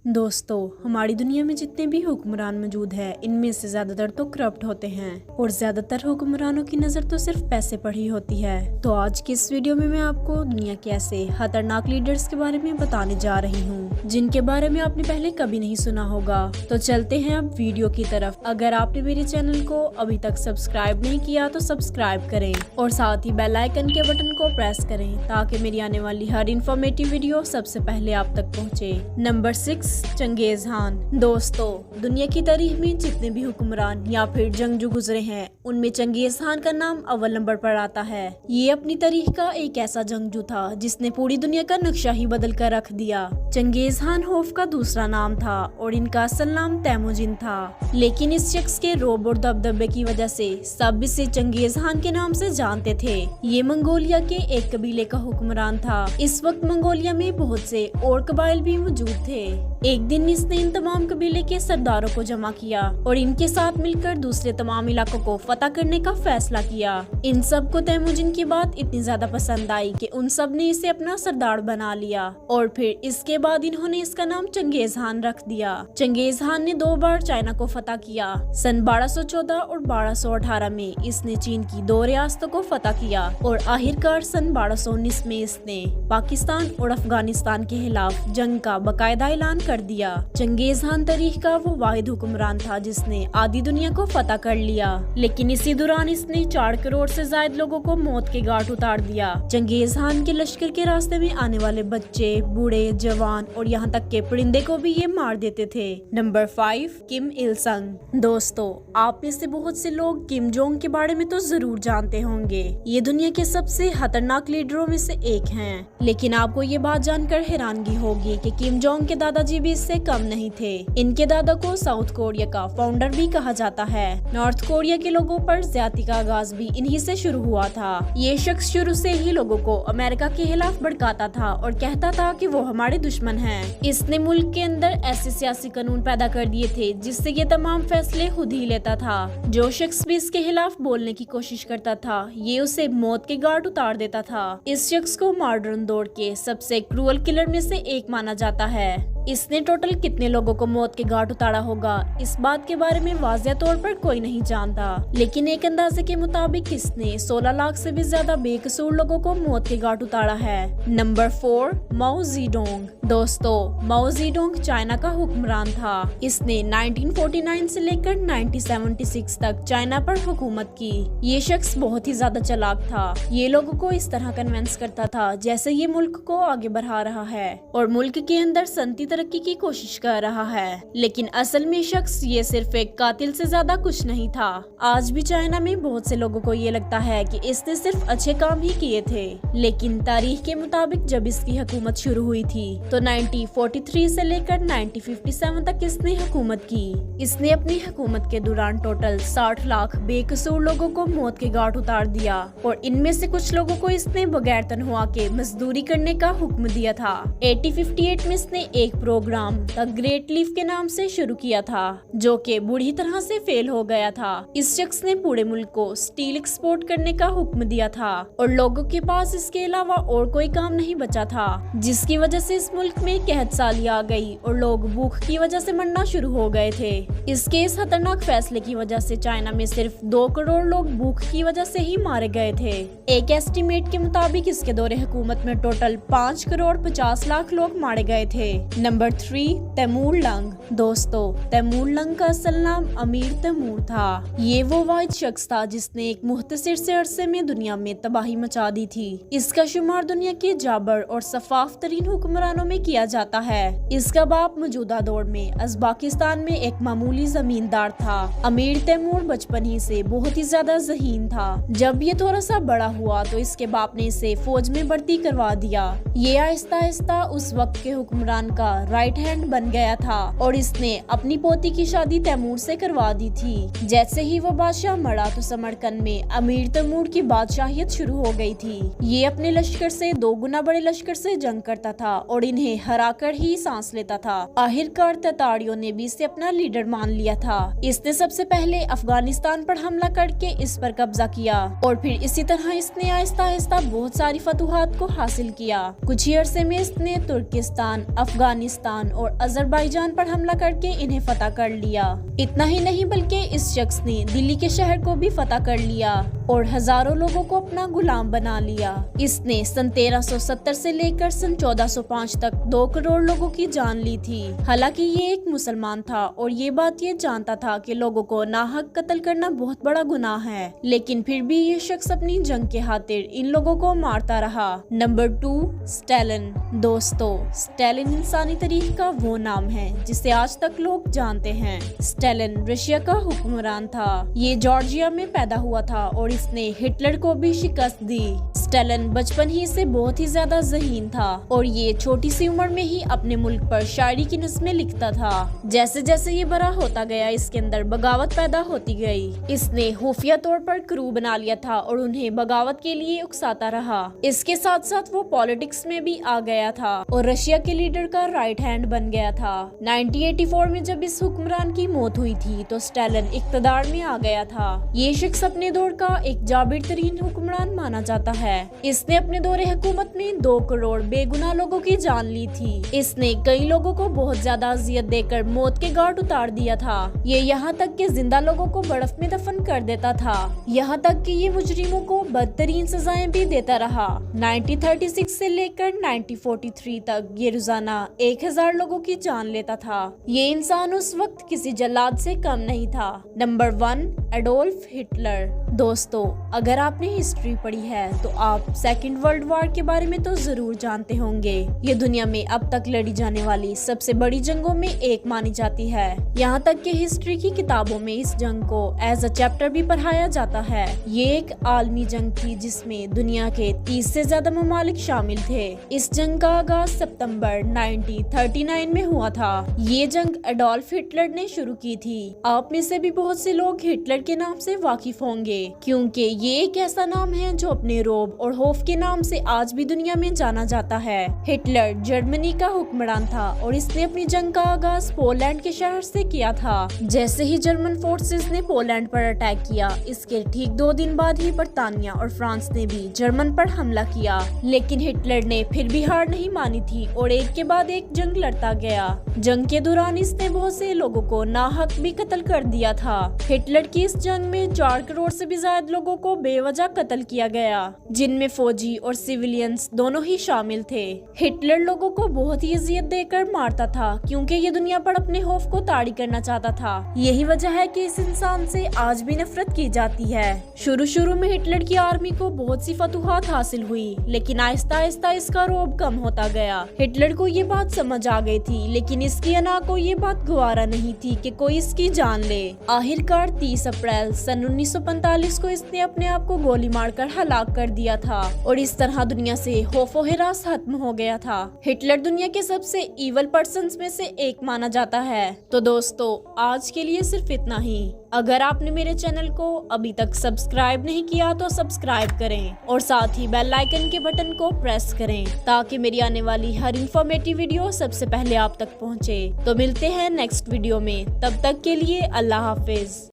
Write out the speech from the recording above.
दोस्तों, हमारी दुनिया में जितने भी हुक्मरान मौजूद हैं, इनमें से ज्यादातर तो करप्ट होते हैं और ज्यादातर हुक्मरानों की नजर तो सिर्फ पैसे पर ही होती है। तो आज की इस वीडियो में मैं आपको दुनिया के ऐसे खतरनाक लीडर्स के बारे में बताने जा रही हूँ जिनके बारे में आपने पहले कभी नहीं सुना होगा। तो चलते हैं अब वीडियो की तरफ। अगर आपने मेरे चैनल को अभी तक सब्सक्राइब नहीं किया तो सब्सक्राइब करें और साथ ही बेल आइकन के बटन को प्रेस करें ताकि मेरी आने वाली हर इन्फॉर्मेटिव वीडियो सबसे पहले आप तक पहुँचे। Number 6, Genghis Khan. दोस्तों, दुनिया की तारीख में जितने भी हुक्मरान या फिर जंगजू गुजरे हैं, उनमें चंगेज खान का नाम अव्वल नंबर पर आता है। ये अपनी तारीख का एक ऐसा जंगजू था जिसने पूरी दुनिया का नक्शा ही बदल कर रख दिया। चंगेज खान खौफ का दूसरा नाम था और इनका असल नाम तैमुजिन था, लेकिन इस शख्स के रोब और दबदबे की वजह से सब इसे चंगेज खान के नाम से जानते थे। ये मंगोलिया के एक कबीले का हुक्मरान था। इस वक्त मंगोलिया में बहुत से और कबाइल भी मौजूद थे। एक दिन इसने इन तमाम कबीले के सरदारों को जमा किया और इनके साथ मिलकर दूसरे तमाम इलाकों को फतह करने का फैसला किया। इन सब को तैमुजिन की बात इतनी ज्यादा पसंद आई कि उन सब ने इसे अपना सरदार बना लिया और फिर इसके बाद इन्होंने इसका नाम चंगेज खान रख दिया। चंगेज खान ने 2 बार चाइना को फतह किया। सन 1214 और 1218 में इसने चीन की 2 रियासतों को फतह किया और आखिरकार सन 1219 में इसने पाकिस्तान और अफगानिस्तान के खिलाफ जंग का बाकायदा ऐलान कर दिया। चंगेज खान तारीख का वो वाहिद हुक्मरान था जिसने आधी दुनिया को फतह कर लिया, लेकिन इसी दौरान इसने 4 करोड़ से ज्यादा लोगों को मौत के घाट उतार दिया। चंगेज खान के लश्कर के रास्ते में आने वाले बच्चे, बूढ़े, जवान और यहाँ तक के परिंदे को भी ये मार देते थे। नंबर 5, किम इल संग। दोस्तों, आप में से बहुत से लोग किम जोंग के बारे में तो जरूर जानते होंगे। ये दुनिया के सबसे खतरनाक लीडरों में से एक हैं, लेकिन आपको ये बात जानकर हैरानगी होगी कि किम जोंग के दादाजी भी इससे कम नहीं थे। इनके दादा को साउथ कोरिया का फाउंडर भी कहा जाता है। नॉर्थ कोरिया के लोगों पर ज्यादती का आगाज भी इन्हीं से शुरू हुआ था। ये शख्स शुरू से ही लोगों को अमेरिका के खिलाफ भड़काता था और कहता था कि वो हमारे दुश्मन हैं। इसने मुल्क के अंदर ऐसे सियासी कानून पैदा कर दिए थे जिससे ये तमाम फैसले खुद ही लेता था। जो शख्स भी इसके खिलाफ बोलने की कोशिश करता था, ये उसे मौत के घाट उतार देता था। इस शख्स को मॉडर्न दौर के सबसे क्रूअल किलर में से एक माना जाता है। इसने टोटल कितने लोगों को मौत के घाट उतारा होगा, इस बात के बारे में वाज़ेह तौर पर कोई नहीं जानता, लेकिन एक अंदाजे के मुताबिक इसने 16 लाख से भी ज्यादा बेकसूर लोगों को मौत के घाट उतारा है। नंबर 4, माओ ज़ेडुंग। दोस्तों, माओ ज़ेडुंग चाइना का हुक्मरान था। इसने 1949 से लेकर 1976 तक चाइना पर हुकूमत की। ये शख्स बहुत ही ज्यादा चालाक था। ये लोगों को इस तरह कन्विंस करता था जैसे ये मुल्क को आगे बढ़ा रहा है और मुल्क के अंदर संती तरक्की की कोशिश कर रहा है, लेकिन असल में शख्स ये सिर्फ एक कातिल से ज्यादा कुछ नहीं था। आज भी चाइना में बहुत से लोगों को ये लगता है कि इसने सिर्फ अच्छे काम ही किए थे, लेकिन तारीख के मुताबिक जब इसकी हुकूमत शुरू हुई थी तो 1943 से लेकर 1957 तक इसने हुकूमत की। इसने अपनी हुकूमत के दौरान टोटल 60 लाख बेकसूर लोगों को मौत के घाट उतार दिया और इनमें से कुछ लोगों को इसने बगैर तनख्वाह के मजदूरी करने का हुक्म दिया था। 1858 में इसने एक प्रोग्राम द ग्रेट लीफ के नाम से शुरू किया था, जो कि बुरी तरह से फेल हो गया था। इस शख्स ने पूरे मुल्क को स्टील एक्सपोर्ट करने का हुक्म दिया था और लोगों के पास इसके अलावा और कोई काम नहीं बचा था, जिसकी वजह से इस मुल्क में कहत साली आ गई और लोग भूख की वजह से मरना शुरू हो गए थे। इसके इस खतरनाक फैसले की वजह से चाइना में सिर्फ 2 करोड़ लोग भूख की वजह से ही मारे गए थे। एक एस्टीमेट के मुताबिक इसके दौरे हुकूमत में टोटल 5 करोड़ 50 लाख लोग मारे गए थे। Number 3, Timur Lang. दोस्तों, तैमूर लंग का असल नाम अमीर तैमूर था। ये वो वाहिद शख्स था जिसने एक मुख्तसर से अरसे में दुनिया में तबाही मचा दी थी। इसका शुमार दुनिया के जाबर और सफाफ तरीन हुक्मरानों में किया जाता है। इसका बाप मौजूदा दौर में अज़बाकिस्तान में एक मामूली जमींदार था। अमीर तैमूर बचपन ही से बहुत ही ज्यादा ज़हीन था। जब ये थोड़ा सा बड़ा हुआ तो इसके बाप ने इसे फौज में भर्ती करवा दिया। ये आहिस्ता आहिस्ता उस वक्त के हुक्मरान का राइट हैंड बन गया था और इसने अपनी पोती की शादी तैमूर से करवा दी थी। जैसे ही वो बादशाह मरा तो समरकंद में अमीर तैमूर की बादशाहियत शुरू हो गई थी। ये अपने लश्कर से 2 गुना बड़े लश्कर से जंग करता था और इन्हें उन्हें हराकर ही सांस लेता था। आखिरकार ततारियों ने भी इसे अपना लीडर मान लिया था। इसने सबसे पहले अफगानिस्तान पर हमला करके इस पर कब्जा किया और फिर इसी तरह इसने आहिस्ता आहिस्ता बहुत सारी फतूहात को हासिल किया। कुछ ही अरसे में इसने तुर्किस्तान, अफगानिस्तान और अजरबैजान पर हमला करके इन्हें फतह कर लिया। इतना ही नहीं बल्कि इस शख्स ने दिल्ली के शहर को भी फतह कर लिया और हजारों लोगों को अपना गुलाम बना लिया। इसने सन 1370 से लेकर सन 1405 तक 2 करोड़ लोगों की जान ली थी। हालांकि ये एक मुसलमान था और ये बात ये जानता था कि लोगों को नाहक कत्ल करना बहुत बड़ा गुनाह है, लेकिन फिर भी ये शख्स अपनी जंग के खातिर इन लोगों को मारता रहा। Number 2, Stalin. दोस्तों, स्टालिन इंसानी तारीख का वो नाम है जिसे आज तक लोग जानते हैं। स्टालिन रशिया का हुक्मरान था। ये जॉर्जिया में पैदा हुआ था और इसने हिटलर को भी शिकस्त दी। स्टालिन बचपन ही से बहुत ही ज्यादा ज़हीन था और ये छोटी सी उम्र में ही अपने मुल्क पर शायरी की नज़्में लिखता था। जैसे जैसे ये बड़ा होता गया इसके अंदर बगावत पैदा होती गई। इसने खुफिया तौर पर क्रू बना लिया था और उन्हें बगावत के लिए उकसाता रहा। इसके साथ साथ वो पॉलिटिक्स में भी आ गया था और रशिया के लीडर का राइट हैंड बन गया था। 1984 में जब इस हुक्मरान की मौत हुई थी तो स्टालिन इक्तदार में आ गया था। ये शख्स अपने दौर का एक जाबिर तरीन हुक्मरान माना जाता है। इसने अपने दौरे हुकूमत में 2 करोड़ बेगुनाह लोगों की जान ली थी। इसने कई लोगों को बहुत ज्यादा अजियत देकर मौत के घाट उतार दिया था। ये यहाँ तक कि जिंदा लोगों को बर्फ में दफन कर देता था। यहाँ तक कि ये मुजरिमों को बदतरीन सजाएं भी देता रहा। 1936 से लेकर 1943 तक ये रोजाना 1000 लोगों की जान लेता था। ये इंसान उस वक्त किसी जल्लाद से कम नहीं था। Number 1, Adolf Hitler. दोस्तों, अगर आपने हिस्ट्री पढ़ी है तो आप सेकेंड वर्ल्ड वॉर के बारे में तो जरूर जानते होंगे। ये दुनिया में अब तक लड़ी जाने वाली सबसे बड़ी जंगों में एक मानी जाती है। यहाँ तक कि हिस्ट्री की किताबों में इस जंग को एज अ चैप्टर भी पढ़ाया जाता है। ये एक आलमी जंग थी जिसमें दुनिया के 30 से ज्यादा ममालिक शामिल थे। इस जंग का आगाज सितंबर 1939 में हुआ था। ये जंग एडोल्फ हिटलर ने शुरू की थी। आप में से भी बहुत से लोग हिटलर के नाम से वाकिफ होंगे क्योंकि ये एक ऐसा नाम है जो अपने रोब और खौफ के नाम से आज भी दुनिया में जाना जाता है। हिटलर जर्मनी का हुक्मरान था और इसने अपनी जंग का आगाज पोलैंड के शहर से किया था। जैसे ही जर्मन फोर्सेस ने पोलैंड पर अटैक किया, इसके ठीक 2 दिन बाद ही बर्तानिया और फ्रांस ने भी जर्मन पर हमला किया। लेकिन हिटलर ने फिर भी हार नहीं मानी थी और एक के बाद एक जंग लड़ता गया। जंग के दौरान इसने बहुत से लोगों को नाहक भी कत्ल कर दिया था। हिटलर की इस जंग में 4 करोड़ से भी ज्यादा लोगों को बेवजह कत्ल किया गया, जिनमें फौजी और सिविलियंस दोनों ही शामिल थे। हिटलर लोगों को बहुत ही अजियत देकर मारता था क्योंकि ये दुनिया पर अपने खौफ को ताड़ी करना चाहता था। यही वजह है कि इस इंसान से आज भी नफरत की जाती है। शुरू में हिटलर की आर्मी को बहुत सी फतूहात हासिल हुई, लेकिन आहिस्ता आहिस्ता इसका रौब कम होता गया। हिटलर को ये बात समझ आ गई थी, लेकिन इसकी अना को ये बात गवारा नहीं थी कि कोई इसकी जान ले। आखिरकार 30 अप्रैल सन 1945 को इसने अपने आप को गोली मारकर हलाक कर दिया था और इस तरह दुनिया से खौफ और हिरास खत्म हो गया था। हिटलर दुनिया के सबसे इवल पर्सन्स में से एक माना जाता है। तो दोस्तों, आज के लिए सिर्फ इतना ही। अगर आपने मेरे चैनल को अभी तक सब्सक्राइब नहीं किया तो सब्सक्राइब करें और साथ ही बेल आइकन के बटन को प्रेस करें ताकि मेरी आने वाली हर इंफॉर्मेटिव वीडियो सबसे पहले आप तक पहुंचे। तो मिलते हैं नेक्स्ट वीडियो में, तब तक के लिए अल्लाह हाफिज।